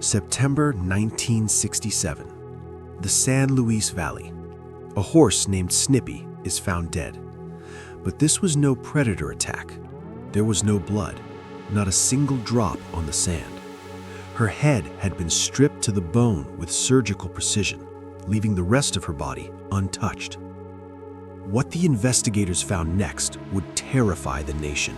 September 1967. The San Luis Valley. A horse named Snippy is found dead. But this was no predator attack. There was no blood, not a single drop on the sand. Her head had been stripped to the bone with surgical precision, leaving the rest of her body untouched. What the investigators found next would terrify the nation.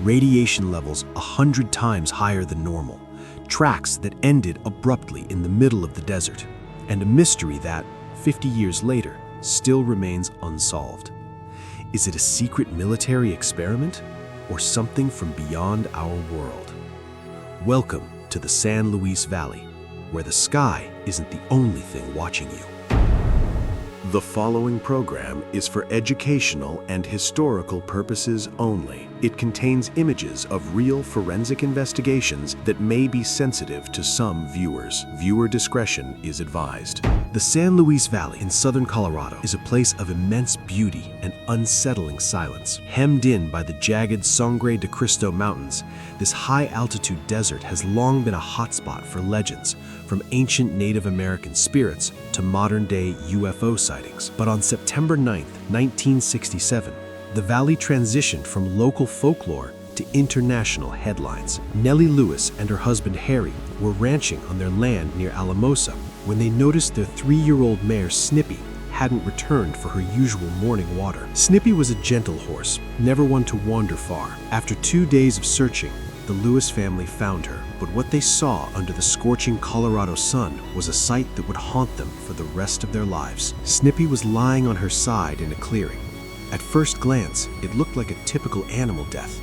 Radiation levels 100 times higher than normal, tracks that ended abruptly in the middle of the desert, and a mystery that, 50 years later, still remains unsolved. Is it a secret military experiment or something from beyond our world? Welcome to the San Luis Valley, where the sky isn't the only thing watching you. The following program is for educational and historical purposes only. It contains images of real forensic investigations that may be sensitive to some viewers. Viewer discretion is advised. The San Luis Valley in southern Colorado is a place of immense beauty and unsettling silence. Hemmed in by the jagged Sangre de Cristo Mountains, this high-altitude desert has long been a hotspot for legends, from ancient Native American spirits to modern-day UFO sightings. But on September 9, 1967, the valley transitioned from local folklore to international headlines. Nellie Lewis and her husband Harry were ranching on their land near Alamosa when they noticed their 3-year-old mare Snippy hadn't returned for her usual morning water. Snippy was a gentle horse, never one to wander far. After 2 days of searching, the Lewis family found her, but what they saw under the scorching Colorado sun was a sight that would haunt them for the rest of their lives. Snippy was lying on her side in a clearing. At first glance, it looked like a typical animal death,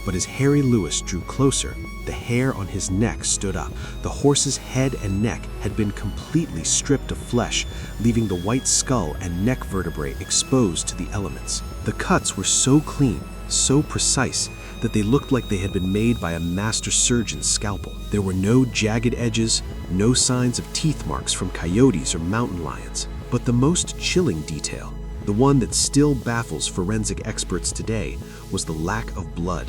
but as Harry Lewis drew closer, the hair on his neck stood up. The horse's head and neck had been completely stripped of flesh, leaving the white skull and neck vertebrae exposed to the elements. The cuts were so clean, so precise, that they looked like they had been made by a master surgeon's scalpel. There were no jagged edges, no signs of teeth marks from coyotes or mountain lions. But the most chilling detail, the one that still baffles forensic experts today, was the lack of blood.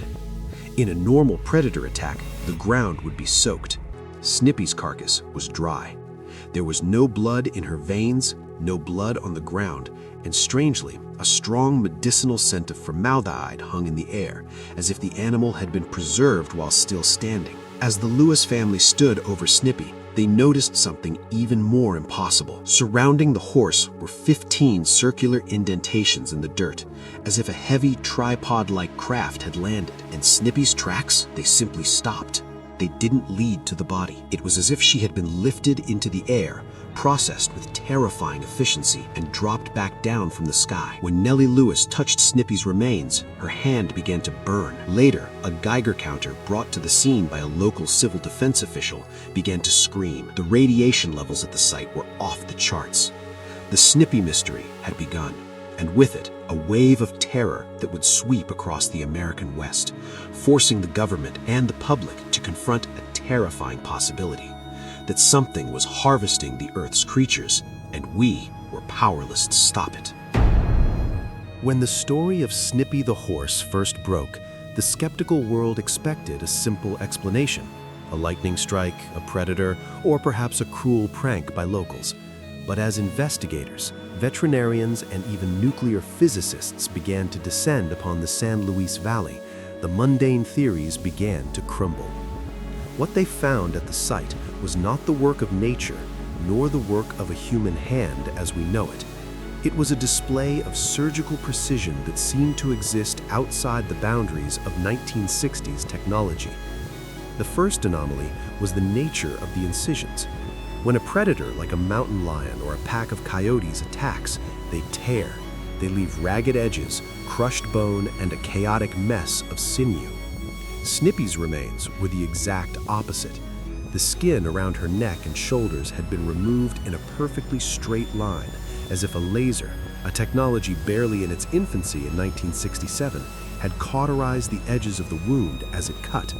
In a normal predator attack, the ground would be soaked. Snippy's carcass was dry. There was no blood in her veins, no blood on the ground, and strangely, a strong medicinal scent of formaldehyde hung in the air, as if the animal had been preserved while still standing. As the Lewis family stood over Snippy, they noticed something even more impossible. Surrounding the horse were 15 circular indentations in the dirt, as if a heavy tripod-like craft had landed. And Snippy's tracks, they simply stopped. They didn't lead to the body. It was as if she had been lifted into the air, processed with terrifying efficiency, and dropped back down from the sky. When Nellie Lewis touched Snippy's remains, her hand began to burn. Later, a Geiger counter brought to the scene by a local civil defense official began to scream. The radiation levels at the site were off the charts. The Snippy mystery had begun, and with it, a wave of terror that would sweep across the American West, forcing the government and the public to confront a terrifying possibility: that something was harvesting the Earth's creatures, and we were powerless to stop it. When the story of Snippy the horse first broke, the skeptical world expected a simple explanation: a lightning strike, a predator, or perhaps a cruel prank by locals. But as investigators, veterinarians, and even nuclear physicists began to descend upon the San Luis Valley, the mundane theories began to crumble. What they found at the site was not the work of nature, nor the work of a human hand as we know it. It was a display of surgical precision that seemed to exist outside the boundaries of 1960s technology. The first anomaly was the nature of the incisions. When a predator like a mountain lion or a pack of coyotes attacks, they tear. They leave ragged edges, crushed bone, and a chaotic mess of sinew. Snippy's remains were the exact opposite. The skin around her neck and shoulders had been removed in a perfectly straight line, as if a laser, a technology barely in its infancy in 1967, had cauterized the edges of the wound as it cut.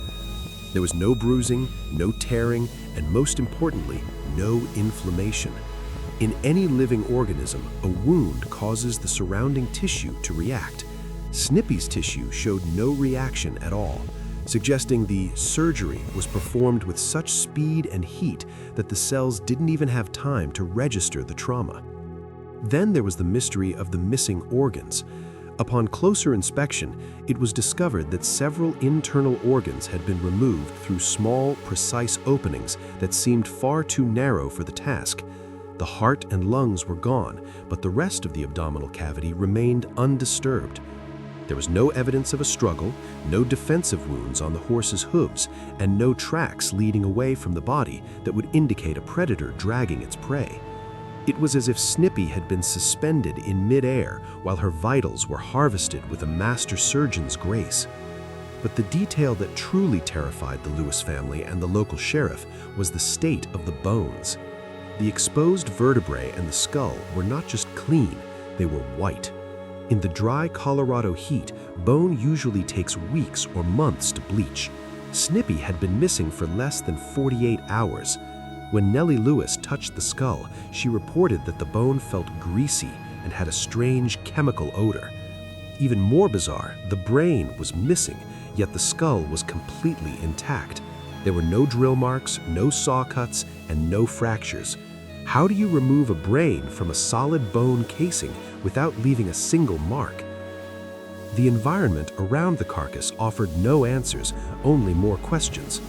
There was no bruising, no tearing, and most importantly, no inflammation. In any living organism, a wound causes the surrounding tissue to react. Snippy's tissue showed no reaction at all. suggesting the surgery was performed with such speed and heat that the cells didn't even have time to register the trauma. Then there was the mystery of the missing organs. Upon closer inspection, it was discovered that several internal organs had been removed through small, precise openings that seemed far too narrow for the task. The heart and lungs were gone, but the rest of the abdominal cavity remained undisturbed. There was no evidence of a struggle, no defensive wounds on the horse's hooves, and no tracks leading away from the body that would indicate a predator dragging its prey. It was as if Snippy had been suspended in mid-air while her vitals were harvested with a master surgeon's grace. But the detail that truly terrified the Lewis family and the local sheriff was the state of the bones. The exposed vertebrae and the skull were not just clean, they were white. In the dry Colorado heat, bone usually takes weeks or months to bleach. Snippy had been missing for less than 48 hours. When Nellie Lewis touched the skull, she reported that the bone felt greasy and had a strange chemical odor. Even more bizarre, the brain was missing, yet the skull was completely intact. There were no drill marks, no saw cuts, and no fractures. How do you remove a brain from a solid bone casing without leaving a single mark? The environment around the carcass offered no answers, only more questions.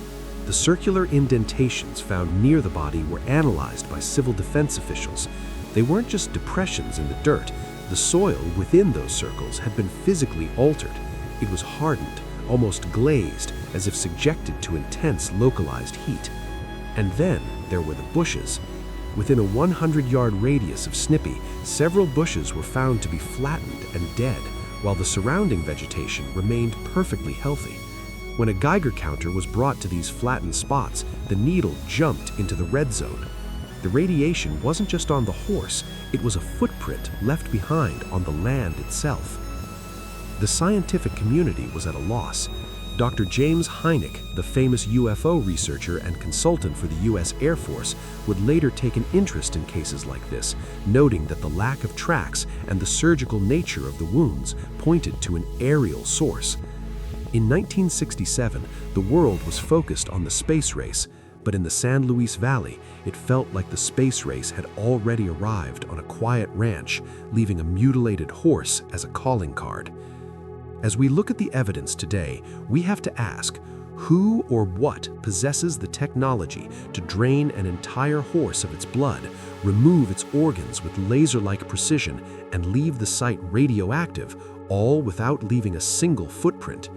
The circular indentations found near the body were analyzed by civil defense officials. They weren't just depressions in the dirt. The soil within those circles had been physically altered. It was hardened, almost glazed, as if subjected to intense localized heat. And then there were the bushes. Within a 100-yard radius of Snippy, several bushes were found to be flattened and dead, while the surrounding vegetation remained perfectly healthy. When a Geiger counter was brought to these flattened spots, the needle jumped into the red zone. The radiation wasn't just on the horse, it was a footprint left behind on the land itself. The scientific community was at a loss. Dr. James Hynek, the famous UFO researcher and consultant for the U.S. Air Force, would later take an interest in cases like this, noting that the lack of tracks and the surgical nature of the wounds pointed to an aerial source. In 1967, the world was focused on the space race, but in the San Luis Valley, it felt like the space race had already arrived on a quiet ranch, leaving a mutilated horse as a calling card. As we look at the evidence today, we have to ask, who or what possesses the technology to drain an entire horse of its blood, remove its organs with laser-like precision, and leave the site radioactive, all without leaving a single footprint?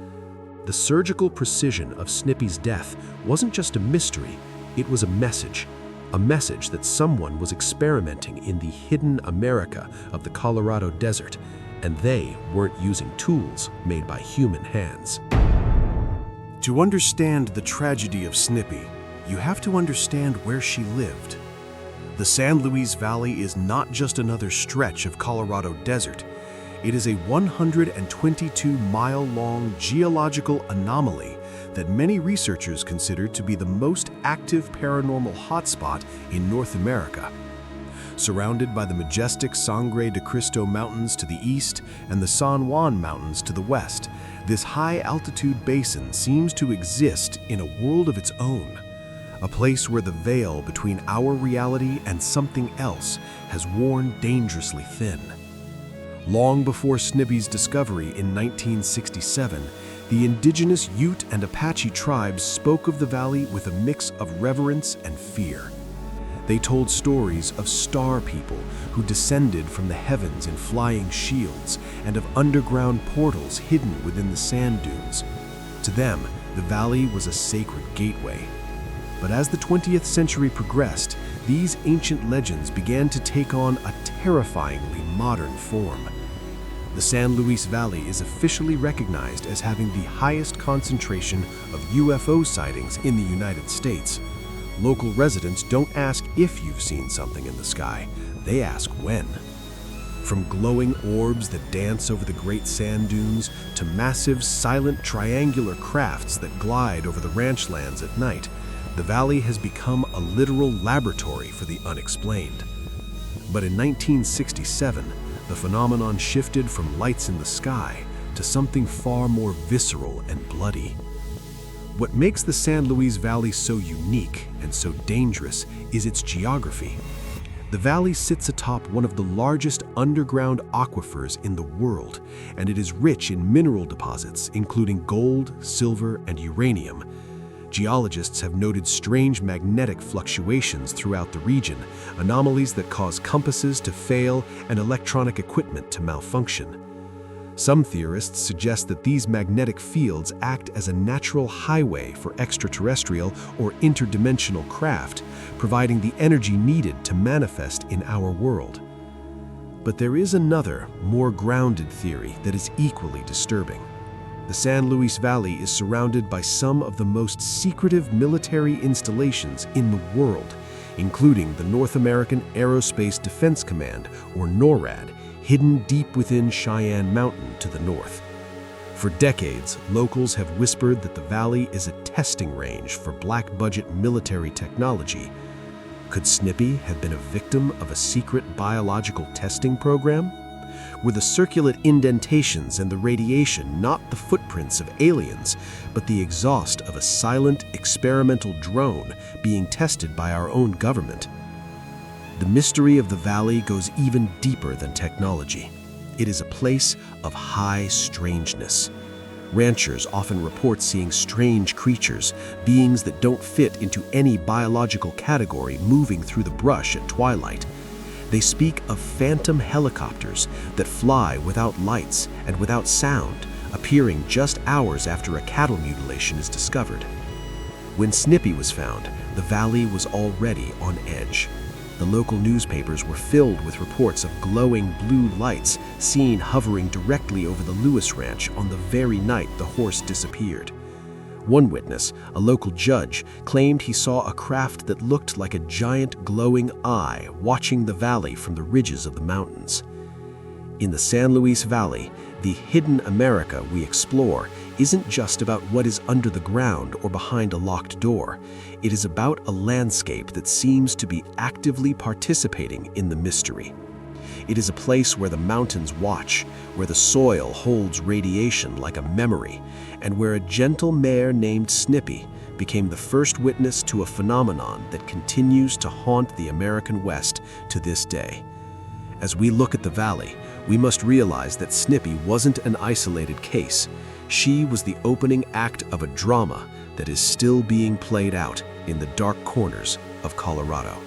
The surgical precision of Snippy's death wasn't just a mystery, it was a message that someone was experimenting in the hidden America of the Colorado desert, and they weren't using tools made by human hands. To understand the tragedy of Snippy, you have to understand where she lived. The San Luis Valley is not just another stretch of Colorado desert. It is a 122-mile-long geological anomaly that many researchers consider to be the most active paranormal hotspot in North America. Surrounded by the majestic Sangre de Cristo Mountains to the east and the San Juan Mountains to the west, this high-altitude basin seems to exist in a world of its own, a place where the veil between our reality and something else has worn dangerously thin. Long before Snippy's discovery in 1967, the indigenous Ute and Apache tribes spoke of the valley with a mix of reverence and fear. They told stories of star people who descended from the heavens in flying shields and of underground portals hidden within the sand dunes. To them, the valley was a sacred gateway. But as the 20th century progressed, these ancient legends began to take on a terrifyingly modern form. The San Luis Valley is officially recognized as having the highest concentration of UFO sightings in the United States. Local residents don't ask if you've seen something in the sky, they ask when. From glowing orbs that dance over the great sand dunes to massive, silent triangular crafts that glide over the ranch lands at night, the valley has become a literal laboratory for the unexplained. But in 1967, the phenomenon shifted from lights in the sky to something far more visceral and bloody. What makes the San Luis Valley so unique and so dangerous is its geography. The valley sits atop one of the largest underground aquifers in the world, and it is rich in mineral deposits, including gold, silver, and uranium. Geologists have noted strange magnetic fluctuations throughout the region, anomalies that cause compasses to fail and electronic equipment to malfunction. Some theorists suggest that these magnetic fields act as a natural highway for extraterrestrial or interdimensional craft, providing the energy needed to manifest in our world. But there is another, more grounded theory that is equally disturbing. The San Luis Valley is surrounded by some of the most secretive military installations in the world, including the North American Aerospace Defense Command, or NORAD, hidden deep within Cheyenne Mountain to the north. For decades, locals have whispered that the valley is a testing range for black-budget military technology. Could Snippy have been a victim of a secret biological testing program? Were the circular indentations and the radiation not the footprints of aliens, but the exhaust of a silent, experimental drone being tested by our own government? The mystery of the valley goes even deeper than technology. It is a place of high strangeness. Ranchers often report seeing strange creatures, beings that don't fit into any biological category moving through the brush at twilight. They speak of phantom helicopters that fly without lights and without sound, appearing just hours after a cattle mutilation is discovered. When Snippy was found, the valley was already on edge. The local newspapers were filled with reports of glowing blue lights seen hovering directly over the Lewis Ranch on the very night the horse disappeared. One witness, a local judge, claimed he saw a craft that looked like a giant glowing eye watching the valley from the ridges of the mountains. In the San Luis Valley, the hidden America we explore isn't just about what is under the ground or behind a locked door. It is about a landscape that seems to be actively participating in the mystery. It is a place where the mountains watch, where the soil holds radiation like a memory, and where a gentle mare named Snippy became the first witness to a phenomenon that continues to haunt the American West to this day. As we look at the valley, we must realize that Snippy wasn't an isolated case. She was the opening act of a drama that is still being played out in the dark corners of Colorado.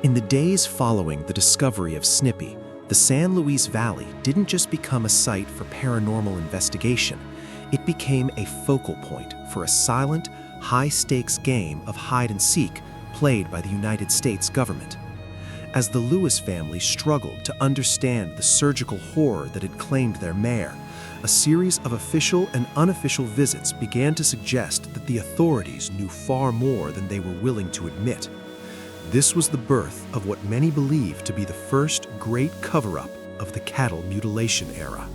In the days following the discovery of Snippy, the San Luis Valley didn't just become a site for paranormal investigation. It became a focal point for a silent, high-stakes game of hide-and-seek played by the United States government. As the Lewis family struggled to understand the surgical horror that had claimed their mare, a series of official and unofficial visits began to suggest that the authorities knew far more than they were willing to admit. This was the birth of what many believe to be the first great cover-up of the cattle mutilation era.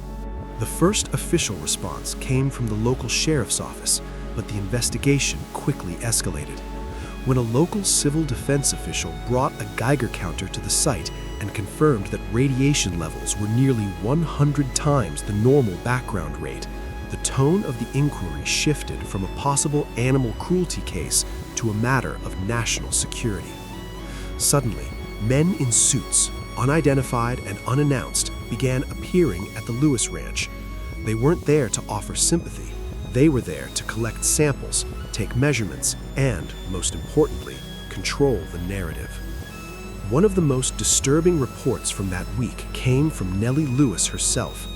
The first official response came from the local sheriff's office, but the investigation quickly escalated. When a local civil defense official brought a Geiger counter to the site and confirmed that radiation levels were nearly 100 times the normal background rate, the tone of the inquiry shifted from a possible animal cruelty case to a matter of national security. Suddenly, men in suits, unidentified and unannounced, began appearing at the Lewis Ranch. They weren't there to offer sympathy. They were there to collect samples, take measurements, and, most importantly, control the narrative. One of the most disturbing reports from that week came from Nellie Lewis herself.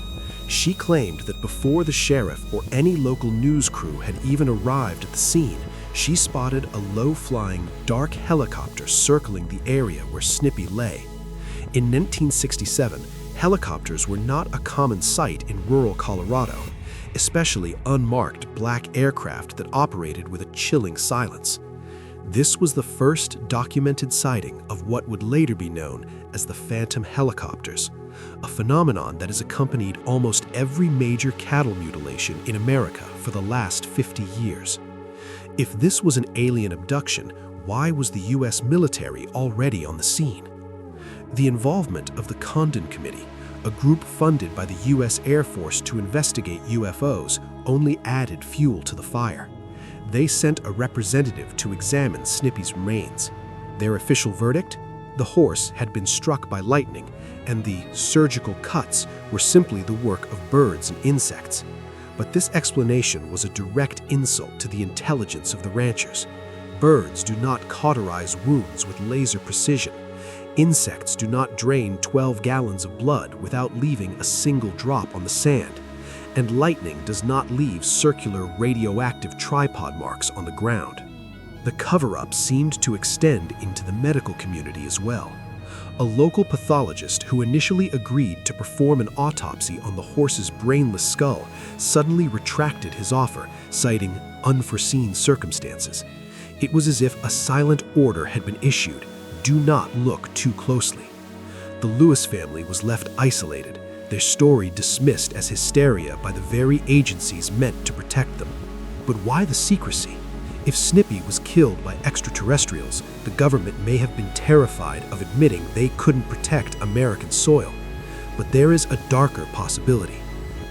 She claimed that before the sheriff or any local news crew had even arrived at the scene, she spotted a low-flying, dark helicopter circling the area where Snippy lay. In 1967, helicopters were not a common sight in rural Colorado, especially unmarked black aircraft that operated with a chilling silence. This was the first documented sighting of what would later be known as the phantom helicopters, a phenomenon that has accompanied almost every major cattle mutilation in America for the last 50 years. If this was an alien abduction, why was the U.S. military already on the scene? The involvement of the Condon Committee, a group funded by the U.S. Air Force to investigate UFOs, only added fuel to the fire. They sent a representative to examine Snippy's remains. Their official verdict? The horse had been struck by lightning, and the surgical cuts were simply the work of birds and insects. But this explanation was a direct insult to the intelligence of the ranchers. Birds do not cauterize wounds with laser precision. Insects do not drain 12 gallons of blood without leaving a single drop on the sand. And lightning does not leave circular radioactive tripod marks on the ground. The cover-up seemed to extend into the medical community as well. A local pathologist who initially agreed to perform an autopsy on the horse's brainless skull suddenly retracted his offer, citing unforeseen circumstances. It was as if a silent order had been issued: do not look too closely. The Lewis family was left isolated, their story dismissed as hysteria by the very agencies meant to protect them. But why the secrecy? If Snippy was killed by extraterrestrials, the government may have been terrified of admitting they couldn't protect American soil. But there is a darker possibility: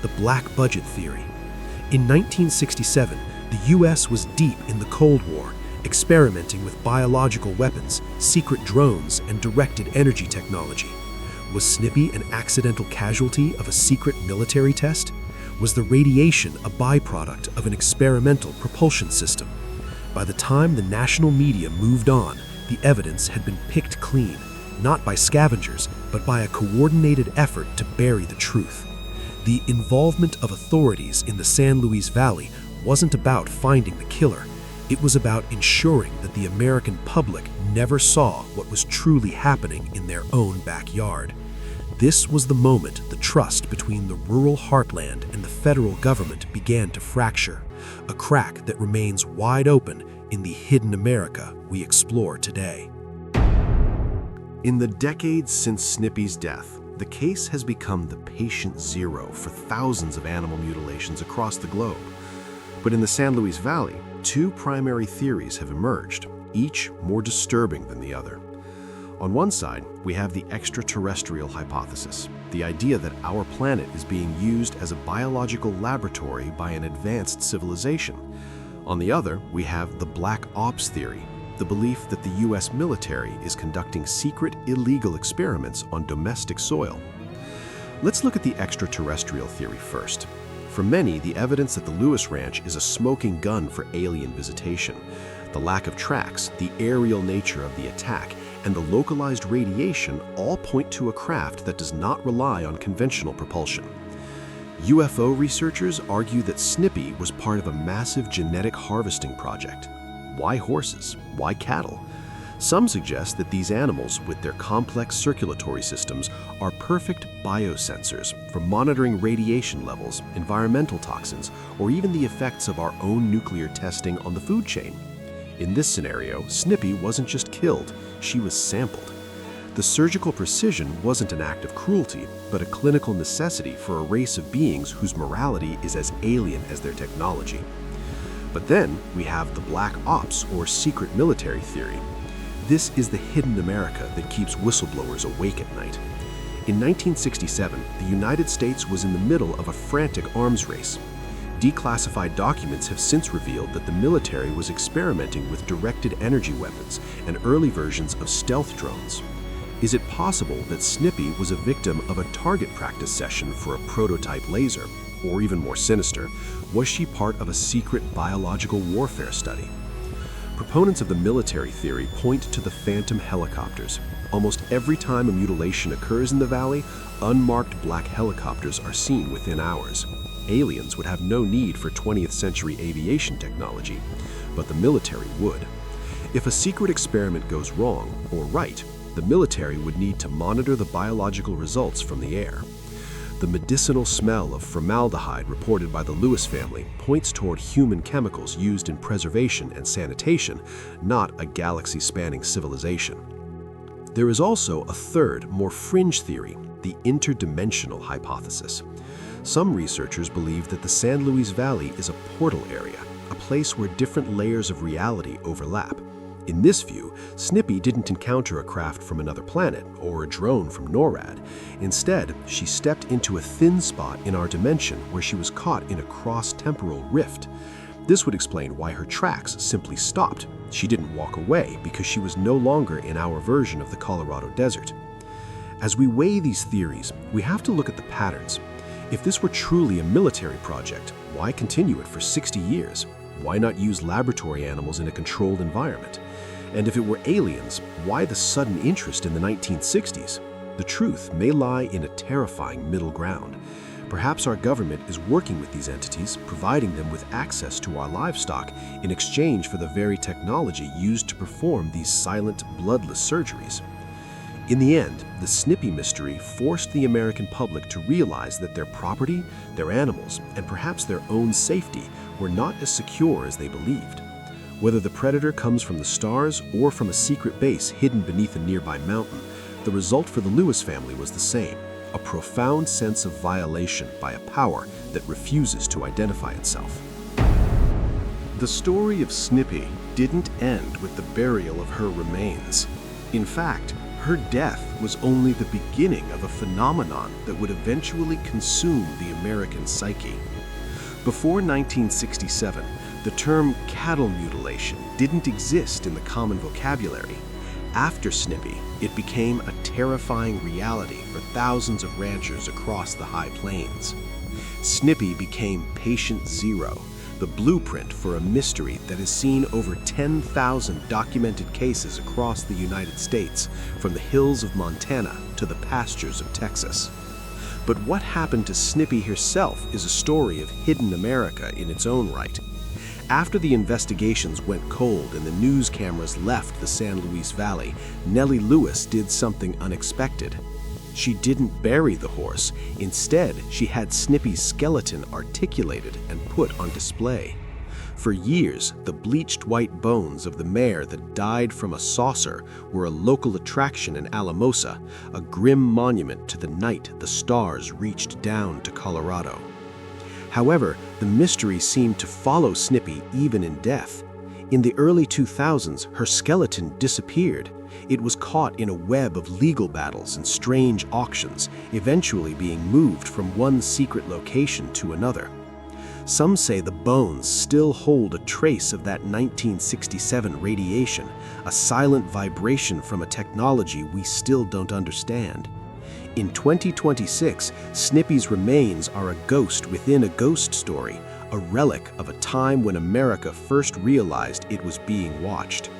the black budget theory. In 1967, the U.S. was deep in the Cold War, experimenting with biological weapons, secret drones, and directed energy technology. Was Snippy an accidental casualty of a secret military test? Was the radiation a byproduct of an experimental propulsion system? By the time the national media moved on, the evidence had been picked clean, not by scavengers, but by a coordinated effort to bury the truth. The involvement of authorities in the San Luis Valley wasn't about finding the killer. It was about ensuring that the American public never saw what was truly happening in their own backyard. This was the moment the trust between the rural heartland and the federal government began to fracture, a crack that remains wide open in the hidden America we explore today. In the decades since Snippy's death, the case has become the patient zero for thousands of animal mutilations across the globe. But in the San Luis Valley, two primary theories have emerged, each more disturbing than the other. On one side, we have the extraterrestrial hypothesis, the idea that our planet is being used as a biological laboratory by an advanced civilization. On the other, we have the black ops theory, the belief that the U.S. military is conducting secret, illegal experiments on domestic soil. Let's look at the extraterrestrial theory first. For many, the evidence at the Lewis Ranch is a smoking gun for alien visitation. The lack of tracks, the aerial nature of the attack, and the localized radiation all point to a craft that does not rely on conventional propulsion. UFO researchers argue that Snippy was part of a massive genetic harvesting project. Why horses? Why cattle? Some suggest that these animals, with their complex circulatory systems, are perfect biosensors for monitoring radiation levels, environmental toxins, or even the effects of our own nuclear testing on the food chain. In this scenario, Snippy wasn't just killed, she was sampled. The surgical precision wasn't an act of cruelty, but a clinical necessity for a race of beings whose morality is as alien as their technology. But then we have the black ops, or secret military theory. This is the hidden America that keeps whistleblowers awake at night. In 1967, the United States was in the middle of a frantic arms race. Declassified documents have since revealed that the military was experimenting with directed energy weapons and early versions of stealth drones. Is it possible that Snippy was a victim of a target practice session for a prototype laser? Or even more sinister, was she part of a secret biological warfare study? Proponents of the military theory point to the phantom helicopters. Almost every time a mutilation occurs in the valley, unmarked black helicopters are seen within hours. Aliens would have no need for 20th century aviation technology, but the military would. If a secret experiment goes wrong, or right, the military would need to monitor the biological results from the air. The medicinal smell of formaldehyde reported by the Lewis family points toward human chemicals used in preservation and sanitation, not a galaxy-spanning civilization. There is also a third, more fringe theory, the interdimensional hypothesis. Some researchers believe that the San Luis Valley is a portal area, a place where different layers of reality overlap. In this view, Snippy didn't encounter a craft from another planet or a drone from NORAD. Instead, she stepped into a thin spot in our dimension where she was caught in a cross-temporal rift. This would explain why her tracks simply stopped. She didn't walk away because she was no longer in our version of the Colorado Desert. As we weigh these theories, we have to look at the patterns. If this were truly a military project, why continue it for 60 years? Why not use laboratory animals in a controlled environment? And if it were aliens, why the sudden interest in the 1960s? The truth may lie in a terrifying middle ground. Perhaps our government is working with these entities, providing them with access to our livestock in exchange for the very technology used to perform these silent, bloodless surgeries. In the end, the Snippy mystery forced the American public to realize that their property, their animals, and perhaps their own safety were not as secure as they believed. Whether the predator comes from the stars or from a secret base hidden beneath a nearby mountain, the result for the Lewis family was the same: a profound sense of violation by a power that refuses to identify itself. The story of Snippy didn't end with the burial of her remains. In fact, her death was only the beginning of a phenomenon that would eventually consume the American psyche. Before 1967, the term cattle mutilation didn't exist in the common vocabulary. After Snippy, it became a terrifying reality for thousands of ranchers across the high plains. Snippy became Patient Zero, the blueprint for a mystery that has seen over 10,000 documented cases across the United States, from the hills of Montana to the pastures of Texas. But what happened to Snippy herself is a story of hidden America in its own right. After the investigations went cold and the news cameras left the San Luis Valley, Nellie Lewis did something unexpected. She didn't bury the horse. Instead, she had Snippy's skeleton articulated and put on display. For years, the bleached white bones of the mare that died from a saucer were a local attraction in Alamosa, a grim monument to the night the stars reached down to Colorado. However, the mystery seemed to follow Snippy even in death. In the early 2000s, her skeleton disappeared. It was caught in a web of legal battles and strange auctions, eventually being moved from one secret location to another. Some say the bones still hold a trace of that 1967 radiation, a silent vibration from a technology we still don't understand. In 2026, Snippy's remains are a ghost within a ghost story, a relic of a time when America first realized it was being watched.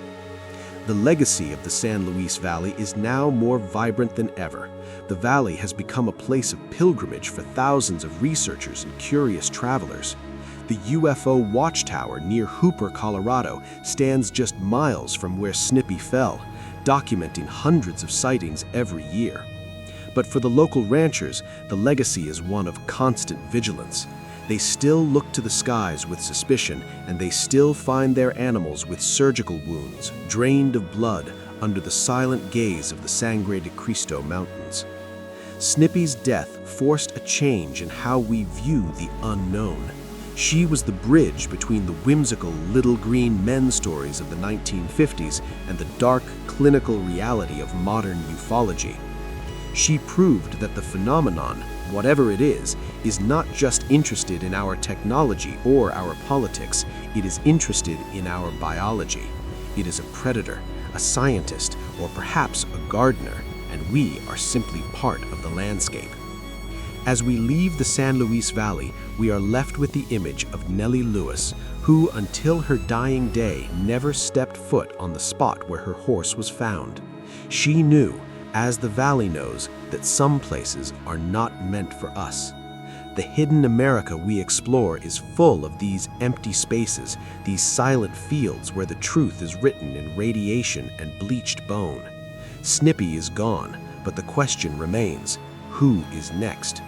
The legacy of the San Luis Valley is now more vibrant than ever. The valley has become a place of pilgrimage for thousands of researchers and curious travelers. The UFO watchtower near Hooper, Colorado, stands just miles from where Snippy fell, documenting hundreds of sightings every year. But for the local ranchers, the legacy is one of constant vigilance. They still look to the skies with suspicion, and they still find their animals with surgical wounds, drained of blood, under the silent gaze of the Sangre de Cristo Mountains. Snippy's death forced a change in how we view the unknown. She was the bridge between the whimsical little green men stories of the 1950s and the dark, clinical reality of modern ufology. She proved that the phenomenon, whatever it is not just interested in our technology or our politics. It is interested in our biology. It is a predator, a scientist, or perhaps a gardener, and we are simply part of the landscape. As we leave the San Luis Valley, we are left with the image of Nellie Lewis, who, until her dying day, never stepped foot on the spot where her horse was found. She knew, as the valley knows, that some places are not meant for us. The hidden America we explore is full of these empty spaces, these silent fields where the truth is written in radiation and bleached bone. Snippy is gone, but the question remains, who is next?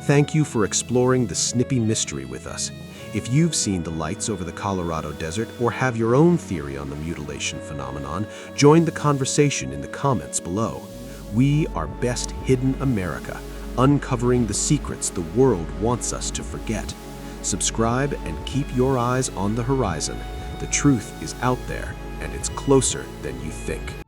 Thank you for exploring the Snippy mystery with us. If you've seen the lights over the Colorado desert or have your own theory on the mutilation phenomenon, join the conversation in the comments below. We are Best Hidden America, uncovering the secrets the world wants us to forget. Subscribe and keep your eyes on the horizon. The truth is out there, and it's closer than you think.